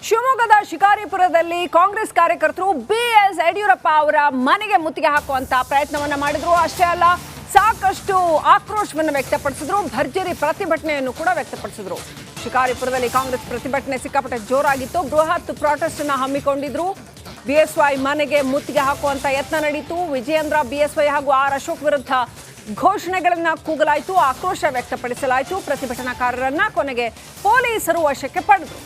ಶಿವಮೊಗ್ಗದ ಶಿಕಾರಿಪುರದಲ್ಲಿ ಕಾಂಗ್ರೆಸ್ ಕಾರ್ಯಕರ್ತರು ಬಿಎಸ್ ಯಡಿಯೂರಪ್ಪ ಅವರ ಮನೆಗೆ ಮುತ್ತಿಗೆ ಹಾಕುವಂತ ಪ್ರಯತ್ನವನ್ನ ಮಾಡಿದ್ರು. ಅಷ್ಟೇ ಅಲ್ಲ, ಸಾಕಷ್ಟು ಆಕ್ರೋಶವನ್ನು ವ್ಯಕ್ತಪಡಿಸಿದ್ರು, ಭರ್ಜರಿ ಪ್ರತಿಭಟನೆಯನ್ನು ಕೂಡ ವ್ಯಕ್ತಪಡಿಸಿದ್ರು. ಶಿಕಾರಿಪುರದಲ್ಲಿ ಕಾಂಗ್ರೆಸ್ ಪ್ರತಿಭಟನೆ ಸಿಕ್ಕಾಪಟ್ಟೆ ಜೋರಾಗಿತ್ತು. ಬೃಹತ್ ಪ್ರಾಟೆಸ್ಟ್ ಅನ್ನು ಹಮ್ಮಿಕೊಂಡಿದ್ರು. ಬಿಎಸ್ವೈ ಮನೆಗೆ ಮುತ್ತಿಗೆ ಹಾಕುವಂತ ಯತ್ನ ನಡೆಯಿತು. ವಿಜಯೇಂದ್ರ, ಬಿಎಸ್ವೈ ಹಾಗೂ ಆರ್ ಅಶೋಕ್ ವಿರುದ್ಧ ಘೋಷಣೆಗಳನ್ನ ಕೂಗಲಾಯಿತು, ಆಕ್ರೋಶ ವ್ಯಕ್ತಪಡಿಸಲಾಯಿತು. ಪ್ರತಿಭಟನಾಕಾರರನ್ನ ಕೊನೆಗೆ ಪೊಲೀಸರು ವಶಕ್ಕೆ ಪಡೆದರು.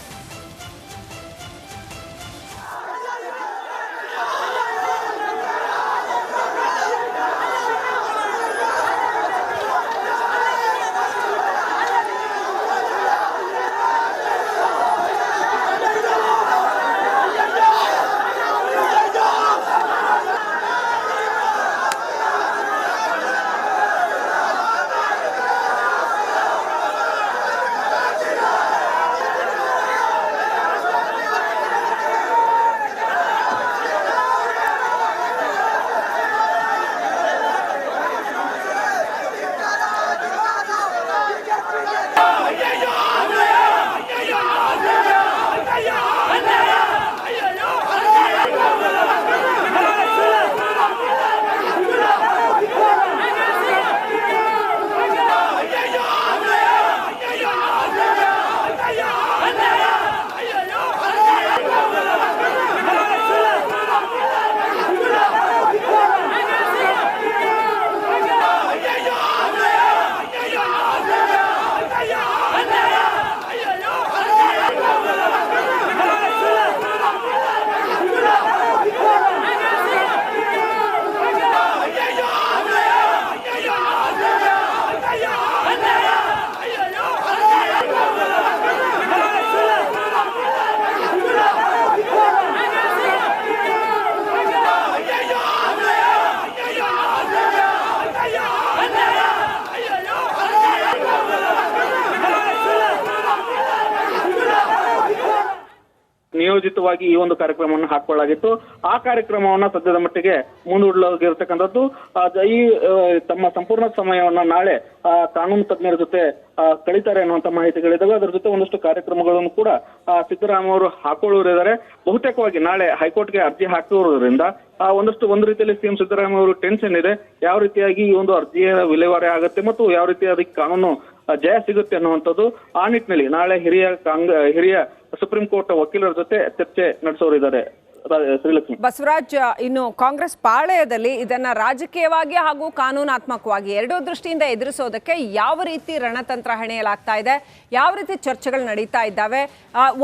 ನಿಯೋಜಿತವಾಗಿ ಈ ಒಂದು ಕಾರ್ಯಕ್ರಮವನ್ನು ಹಾಕೊಳ್ಳಲಾಗಿತ್ತು. ಆ ಕಾರ್ಯಕ್ರಮವನ್ನ ಸದ್ಯದ ಮಟ್ಟಿಗೆ ಮುಂದೂಡಲಾಗಿರ್ತಕ್ಕಂಥದ್ದು. ಈ ತಮ್ಮ ಸಂಪೂರ್ಣ ಸಮಯವನ್ನ ನಾಳೆ ಕಾನೂನು ತಜ್ಞರ ಜೊತೆ ಕಳೀತಾರೆ ಅನ್ನುವಂತ ಮಾಹಿತಿಗಳಿದ್ದಾವೆ. ಅದರ ಜೊತೆ ಒಂದಷ್ಟು ಕಾರ್ಯಕ್ರಮಗಳನ್ನು ಕೂಡ ಸಿದ್ದರಾಮಯ್ಯ ಅವರು ಹಾಕೊಳ್ಳೋರಿದ್ದಾರೆ. ಬಹುತೇಕವಾಗಿ ನಾಳೆ ಹೈಕೋರ್ಟ್ಗೆ ಅರ್ಜಿ ಹಾಕಿರೋದ್ರಿಂದ ಒಂದು ರೀತಿಯಲ್ಲಿ ಸಿಎಂ ಸಿದ್ದರಾಮಯ್ಯ ಅವರು ಟೆನ್ಷನ್ ಇದೆ. ಯಾವ ರೀತಿಯಾಗಿ ಈ ಒಂದು ಅರ್ಜಿಯ ವಿಲೇವಾರಿ ಆಗುತ್ತೆ ಮತ್ತು ಯಾವ ರೀತಿ ಅದಕ್ಕೆ ಕಾನೂನು ಜಯ ಸಿಗುತ್ತೆ ಅನ್ನುವಂಥದ್ದು. ಆ ನಿಟ್ಟಿನಲ್ಲಿ ನಾಳೆ ಹಿರಿಯ ಸುಪ್ರೀಂ ಕೋರ್ಟ್ ವಕೀಲರ ಜೊತೆ ಚರ್ಚೆ ನಡೆಸೋರಿದ್ದಾರೆ. ಶ್ರೀಲಕ್ಷ್ಮಿ, ಬಸವರಾಜ್, ಇನ್ನು ಕಾಂಗ್ರೆಸ್ ಪಾಳೆಯದಲ್ಲಿ ಇದನ್ನ ರಾಜಕೀಯವಾಗಿ ಹಾಗೂ ಕಾನೂನಾತ್ಮಕವಾಗಿ ಎರಡೂ ದೃಷ್ಟಿಯಿಂದ ಎದುರಿಸೋದಕ್ಕೆ ಯಾವ ರೀತಿ ರಣತಂತ್ರ ಹೆಣೆಯಲಾಗ್ತಾ ಇದೆ, ಯಾವ ರೀತಿ ಚರ್ಚೆಗಳು ನಡೀತಾ ಇದ್ದಾವೆ?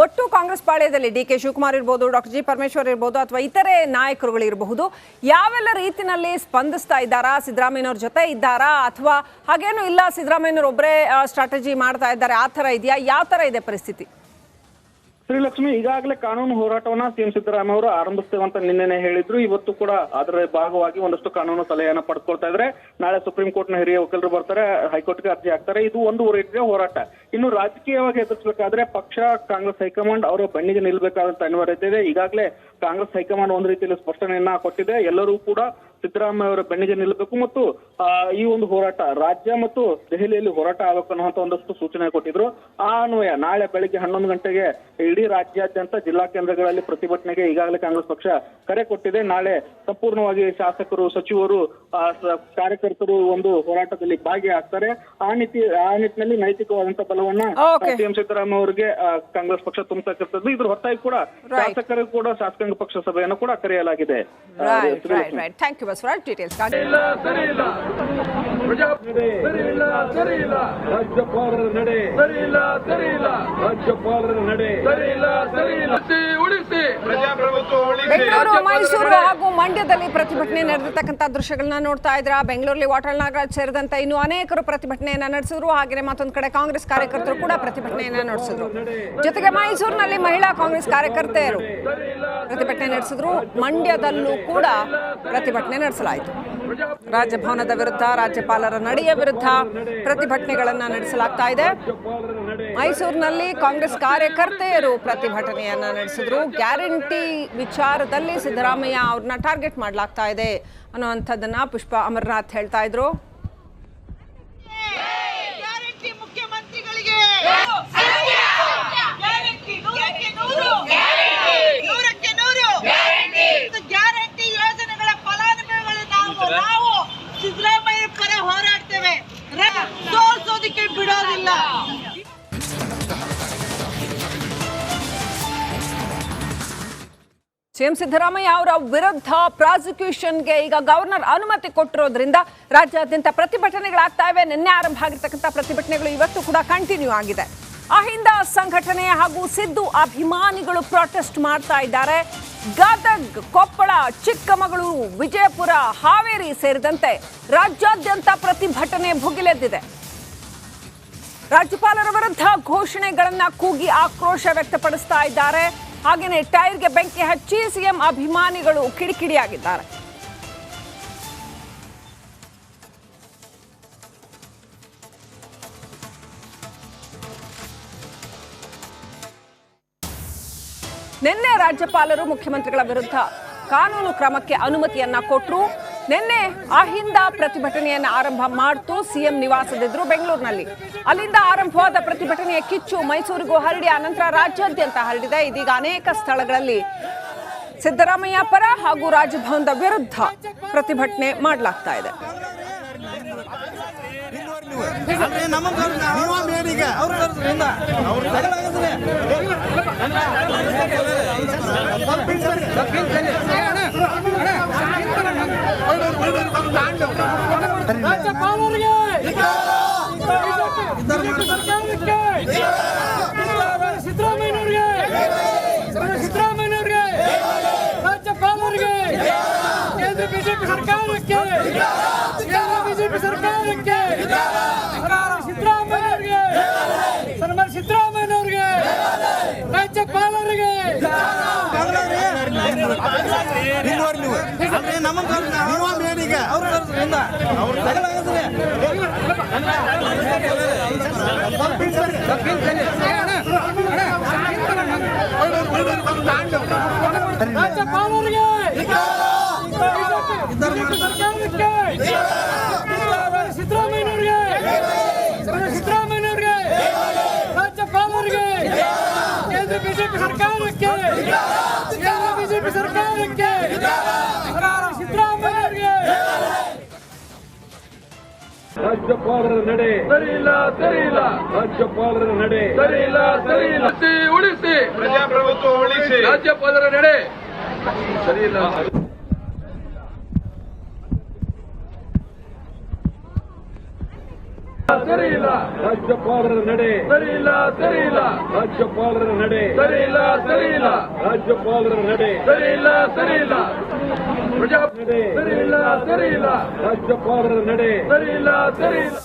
ಒಟ್ಟು ಕಾಂಗ್ರೆಸ್ ಪಾಳೆಯದಲ್ಲಿ ಡಿ.ಕೆ. ಶಿವಕುಮಾರ್ ಇರ್ಬೋದು, ಡಾಕ್ಟರ್ ಜಿ. ಪರಮೇಶ್ವರ್ ಇರ್ಬೋದು, ಅಥವಾ ಇತರೆ ನಾಯಕರುಗಳು ಇರಬಹುದು, ಯಾವೆಲ್ಲ ರೀತಿನಲ್ಲಿ ಸ್ಪಂದಿಸ್ತಾ ಇದ್ದಾರಾ? ಸಿದ್ದರಾಮಯ್ಯನವ್ರ ಜೊತೆ ಇದ್ದಾರಾ ಅಥವಾ ಹಾಗೇನು ಇಲ್ಲ, ಸಿದ್ದರಾಮಯ್ಯನವ್ರು ಒಬ್ಬರೇ ಸ್ಟ್ರಾಟಜಿ ಮಾಡ್ತಾ ಇದ್ದಾರೆ, ಆ ಥರ ಇದೆಯಾ? ಯಾವ ಥರ ಇದೆ ಪರಿಸ್ಥಿತಿ? ಶ್ರೀಲಕ್ಷ್ಮಿ, ಈಗಾಗಲೇ ಕಾನೂನು ಹೋರಾಟವನ್ನ ಸಿಎಂ ಸಿದ್ದರಾಮಯ್ಯ ಅವರು ಆರಂಭಿಸ್ತೇವೆ ಅಂತ ನಿನ್ನೆನೆ ಹೇಳಿದ್ರು. ಇವತ್ತು ಕೂಡ ಅದರ ಭಾಗವಾಗಿ ಒಂದಷ್ಟು ಕಾನೂನು ಸಲಹೆಯನ್ನ ಪಡೆದುಕೊಳ್ತಾ ಇದ್ರೆ. ನಾಳೆ ಸುಪ್ರೀಂ ಕೋರ್ಟ್ನ ಹಿರಿಯ ವಕೀಲರು ಬರ್ತಾರೆ, ಹೈಕೋರ್ಟ್ಗೆ ಅರ್ಜಿ ಹಾಕ್ತಾರೆ. ಇದು ಒಂದು ರೀತಿಯ ಹೋರಾಟ. ಇನ್ನು ರಾಜಕೀಯವಾಗಿ ಎದುರಿಸಬೇಕಾದ್ರೆ ಪಕ್ಷ ಕಾಂಗ್ರೆಸ್ ಹೈಕಮಾಂಡ್ ಅವರ ಬೆನ್ನಿಗೆ ನಿಲ್ಬೇಕಾದಂತ ಅನಿವಾರ್ಯತೆ ಇದೆ. ಈಗಾಗಲೇ ಕಾಂಗ್ರೆಸ್ ಹೈಕಮಾಂಡ್ ಒಂದು ರೀತಿಯಲ್ಲಿ ಸ್ಪಷ್ಟನೆಯನ್ನ ಕೊಟ್ಟಿದೆ. ಎಲ್ಲರೂ ಕೂಡ ಸಿದ್ದರಾಮಯ್ಯ ಅವರ ಬೆನ್ನಿಗೆ ನಿಲ್ಲಬೇಕು ಮತ್ತು ಈ ಒಂದು ಹೋರಾಟ ರಾಜ್ಯ ಮತ್ತು ದೆಹಲಿಯಲ್ಲಿ ಹೋರಾಟ ಆಗಬೇಕು ಅನ್ನುವಂತ ಒಂದಷ್ಟು ಸೂಚನೆ ಕೊಟ್ಟಿದ್ರು. ಆ ಅನ್ವಯ ನಾಳೆ ಬೆಳಿಗ್ಗೆ 11 ಗಂಟೆಗೆ ಇಡೀ ರಾಜ್ಯಾದ್ಯಂತ ಜಿಲ್ಲಾ ಕೇಂದ್ರಗಳಲ್ಲಿ ಪ್ರತಿಭಟನೆಗೆ ಈಗಾಗಲೇ ಕಾಂಗ್ರೆಸ್ ಪಕ್ಷ ಕರೆ ಕೊಟ್ಟಿದೆ. ನಾಳೆ ಸಂಪೂರ್ಣವಾಗಿ ಶಾಸಕರು, ಸಚಿವರು, ಕಾರ್ಯಕರ್ತರು ಒಂದು ಹೋರಾಟದಲ್ಲಿ ಭಾಗಿಯಾಗ್ತಾರೆ. ಆ ನಿಟ್ಟಿನಲ್ಲಿ ನೈತಿಕವಾದಂತಹ ಬಲವನ್ನ ಸಿಎಂ ಸಿದ್ದರಾಮಯ್ಯ ಅವರಿಗೆ ಕಾಂಗ್ರೆಸ್ ಪಕ್ಷ ತುಂಬತಕ್ಕಂಥದ್ದು. ಇದ್ರ ಹೊರತಾಗಿ ಕೂಡ ಶಾಸಕರು ಕೂಡ ಶಾಸಕಾಂಗ ಪಕ್ಷ ಸಭೆಯನ್ನು ಕೂಡ ಕರೆಯಲಾಗಿದೆ. Thank you Basavaraj. ಡೀಟೇಲ್ಸ್ ರಾಜ್ಯಪಾಲರ ನಡೆ ಸರಿಯಿಲ್ಲ, ರಾಜ್ಯಪಾಲರ ನಡೆ ಬೆಂಗಳೂರು, ಮೈಸೂರು ಹಾಗೂ ಮಂಡ್ಯದಲ್ಲಿ ಪ್ರತಿಭಟನೆ ನಡೆದಿರ್ತಕ್ಕಂಥ ದೃಶ್ಯಗಳನ್ನ ನೋಡ್ತಾ ಇದ್ರ. ಬೆಂಗಳೂರಲ್ಲಿ ವಾಟಾಳ್ ನಾಗರಾಜ್ ಸೇರಿದಂತೆ ಇನ್ನು ಅನೇಕರು ಪ್ರತಿಭಟನೆಯನ್ನ ನಡೆಸಿದ್ರು. ಹಾಗೆ ಮತ್ತೊಂದು ಕಡೆ ಕಾಂಗ್ರೆಸ್ ಕಾರ್ಯಕರ್ತರು ಕೂಡ ಪ್ರತಿಭಟನೆಯನ್ನ ನಡೆಸಿದ್ರು. ಜೊತೆಗೆ ಮೈಸೂರಿನಲ್ಲಿ ಮಹಿಳಾ ಕಾಂಗ್ರೆಸ್ ಕಾರ್ಯಕರ್ತೆಯರು ಪ್ರತಿಭಟನೆ ನಡೆಸಿದ್ರು. ಮಂಡ್ಯದಲ್ಲೂ ಕೂಡ ಪ್ರತಿಭಟನೆ ನಡೆಸಲಾಯಿತು. ರಾಜಭವನದ ವಿರುದ್ಧ, ರಾಜ್ಯಪಾಲರ ನಡೆಯ ವಿರುದ್ಧ ಪ್ರತಿಭಟನೆಗಳನ್ನ ನಡೆಸಲಾಗ್ತಾ ಇದೆ. ಮೈಸೂರಿನಲ್ಲಿ ಕಾಂಗ್ರೆಸ್ ಕಾರ್ಯಕರ್ತೆಯರು ಪ್ರತಿಭಟನೆಯನ್ನ ನಡೆಸಿದ್ರು. ಗ್ಯಾರಂಟಿ ವಿಚಾರದಲ್ಲಿ ಸಿದ್ದರಾಮಯ್ಯ ಅವ್ರನ್ನ ಟಾರ್ಗೆಟ್ ಮಾಡಲಾಗ್ತಾ ಇದೆ ಅನ್ನುವಂಥದ್ದನ್ನ ಪುಷ್ಪ ಅಮರನಾಥ್ ಹೇಳ್ತಾ ಇದ್ರು. ಮುಖ್ಯಮಂತ್ರಿಗಳಿಗೆ ಸಿಎಂ ಸಿದ್ದರಾಮಯ್ಯ ಅವರ ವಿರುದ್ಧ ಪ್ರಾಸಿಕ್ಯೂಷನ್ಗೆ ಈಗ ಗವರ್ನರ್ ಅನುಮತಿ ಕೊಟ್ಟಿರೋದ್ರಿಂದ ರಾಜ್ಯಾದ್ಯಂತ ಪ್ರತಿಭಟನೆಗಳಾಗ್ತಾ ಇವೆ. ನಿನ್ನೆ ಆರಂಭ ಆಗಿರ್ತಕ್ಕಂಥ ಪ್ರತಿಭಟನೆಗಳು ಇವತ್ತು ಕೂಡ ಕಂಟಿನ್ಯೂ ಆಗಿದೆ. ಅಹಿಂದ ಸಂಘಟನೆ ಹಾಗೂ ಸಿದ್ದು ಅಭಿಮಾನಿಗಳು ಪ್ರೊಟೆಸ್ಟ್ ಮಾಡ್ತಾ ಇದ್ದಾರೆ. ಗದಗ್, ಕೊಪ್ಪಳ, ಚಿಕ್ಕಮಗಳೂರು, ವಿಜಯಪುರ, ಹಾವೇರಿ ಸೇರಿದಂತೆ ರಾಜ್ಯಾದ್ಯಂತ ಪ್ರತಿಭಟನೆ ಭುಗಿಲೆದ್ದಿದೆ. ರಾಜ್ಯಪಾಲರ ವಿರುದ್ಧ ಘೋಷಣೆಗಳನ್ನ ಕೂಗಿ ಆಕ್ರೋಶ ವ್ಯಕ್ತಪಡಿಸ್ತಾ ಇದ್ದಾರೆ. ಹಾಗೆಯೇ ಟೈರ್ಗೆ ಬೆಂಕಿ ಹಚ್ಚಿ ಸಿಎಂ ಅಭಿಮಾನಿಗಳು ಕಿಡಿಕಿಡಿಯಾಗಿದ್ದಾರೆ. ನಿನ್ನೆ ರಾಜ್ಯಪಾಲರು ಮುಖ್ಯಮಂತ್ರಿಗಳ ವಿರುದ್ಧ ಕಾನೂನು ಕ್ರಮಕ್ಕೆ ಅನುಮತಿಯನ್ನ ಕೊಟ್ಟರು. ನಿನ್ನೆ ಅಹಿಂದ ಪ್ರತಿಭಟನೆಯನ್ನ ಆರಂಭ ಮಾಡ್ತು ಸಿಎಂ ನಿವಾಸದಿದ್ರು ಬೆಂಗಳೂರಿನಲ್ಲಿ. ಅಲ್ಲಿಂದ ಆರಂಭವಾದ ಪ್ರತಿಭಟನೆಯ ಕಿಚ್ಚು ಮೈಸೂರಿಗೂ ಹರಡಿ ಅನಂತರ ರಾಜ್ಯಾದ್ಯಂತ ಹರಡಿದೆ. ಇದೀಗ ಅನೇಕ ಸ್ಥಳಗಳಲ್ಲಿ ಸಿದ್ದರಾಮಯ್ಯ ಪರ ಹಾಗೂ ರಾಜಭವನದ ವಿರುದ್ಧ ಪ್ರತಿಭಟನೆ ಮಾಡಲಾಗ್ತಾ ಇದೆ. ಬಿಜೆಪಿ ಸರ್ಕಾರಕ್ಕೆ ಬಿಜೆಪಿ ಸರ್ಕಾರಕ್ಕೆ ಸಿದ್ದರಾಮಯ್ಯವ್ರಿಗೆ ಸನ್ಮಾನ್ಯ ಸಿದ್ದರಾಮಯ್ಯವ್ರಿಗೆ ರಾಜ್ಯಪಾಲರಿಗೆ ರಾಜ್ಯಪಾಲರಿಗೆ ಸಿದ್ದರಾಮಯ್ಯವ್ರಿಗೆ ಸಿದ್ದರಾಮಯ್ಯವ್ರಿಗೆ ರಾಜ್ಯಪಾಲರಿಗೆ ಕೇಂದ್ರ ಬಿಜೆಪಿ ಸರ್ಕಾರಕ್ಕೆ ಬಿಜೆಪಿ ಸರ್ಕಾರಕ್ಕೆ ಸಿದ್ದರಾಮಯ್ಯವ್ರಿಗೆ ರಾಜ್ಯಪಾಲರ ನಡೆ ಸರಿಯಿಲ್ಲ ಸರಿಯಿಲ್ಲ ರಾಜ್ಯಪಾಲರ ನಡೆ ಸರಿಯಿಲ್ಲ ಸರಿಯಿಲ್ಲ ಉಳಿಸಿ ಪ್ರಜಾಪ್ರಭುತ್ವ ಉಳಿಸಿ ರಾಜ್ಯಪಾಲರ ನಡೆ ಸರಿಯಿಲ್ಲ ಸರಿಯಿಲ್ಲ ರಾಜ್ಯಪಾಲರ ನಡೆ ಸರಿಯಿಲ್ಲ ಸರಿಯಿಲ್ಲ ರಾಜ್ಯಪಾಲರ ನಡೆ ಸರಿಯಿಲ್ಲ ಸರಿಯಿಲ್ಲ ರಾಜ್ಯಪಾಲರ ನಡೆ ಸರಿಯಿಲ್ಲ ಸರಿಯಿಲ್ಲ ಪ್ರಜಾ ನಡೆ ಸರಿಯಿಲ್ಲ ಸರಿಯಿಲ್ಲ ರಾಜ್ಯಪಾಲರ ನಡೆ ಸರಿಯಿಲ್ಲ ಸರಿಯಿಲ್ಲ